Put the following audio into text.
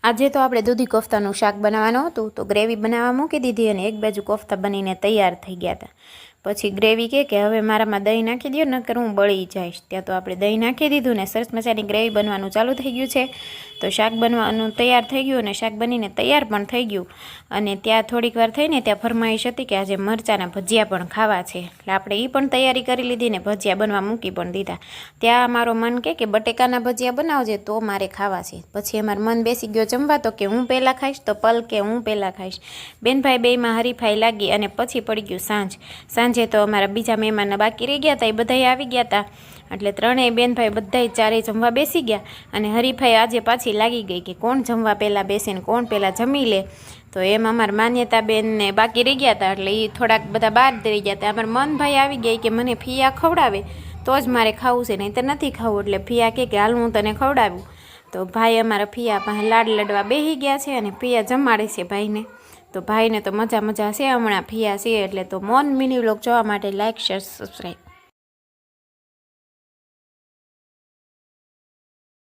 આજે તો આપણે દૂધી કોફતાનું શાક બનાવવાનું હતું તો ગ્રેવી બનાવવા મૂકી દીધી અને એક બાજુ કોફતા બનીને તૈયાર થઈ ગયા હતા. પછી ગ્રેવી કે હવે મારામાં દહીં નાખી દો નકર હું બળી જઈશ. ત્યાં તો આપણે દહીં નાખી દીધું ને સરસ મજાની ગ્રેવી બનવાનું ચાલુ થઈ ગયું છે. તો શાક બનવાનું તૈયાર થઈ ગયું અને શાક બનીને તૈયાર પણ થઈ ગયું. અને ત્યાં થોડીક વાર થઈને ત્યાં ફરમાઈશ હતી કે આજે મરચાંના ભજીયા પણ ખાવા છે, એટલે આપણે એ પણ તૈયારી કરી લીધી ને ભજીયા બનવા મૂકી પણ દીધા. ત્યાં મારો મન કે બટેકાના ભજીયા બનાવજે તો મારે ખાવા છે. પછી અમારું મન બેસી ગયો જમવા, તો કે હું પહેલાં ખાઈશ, તો પલ કે હું પહેલાં ખાઈશ. બેનભાઈ બેયમાં હરીફાઈ લાગી અને પછી પડી ગયું સાંજે તો અમારા બીજા મહેમાન બાકી રહી ગયા હતા, એ બધાય આવી ગયા હતા. એટલે ત્રણેય બેનભાઈ બધાય ચારેય જમવા બેસી ગયા અને હરીફાઈ આજે પાછી લાગી ગઈ કે કોણ જમવા પહેલાં બેસે ને કોણ પહેલાં જમી લે. તો એમ અમારા માન્યતા બેનને બાકી રહી ગયા હતા, એટલે એ થોડાક બધા બહાર રહી ગયા હતા. અમારા મનભાઈ આવી ગયા કે મને ફિયા ખવડાવે તો જ મારે ખાવું છે, નહીં તો નથી ખાવું. એટલે ફિયા કે હાલ હું તને ખવડાવું. તો ભાઈ અમારા ફિયા પાસે લાડ લડવા બેસી ગયા છે અને ફિયા જમાડે છે ભાઈને. તો ભાઈને તો મજા છે હમણાં ફિયા છે. એટલે તો મોન મિની વ્લોગ જોવા માટે લાઈક શેર સબસ્ક્રાઈબ.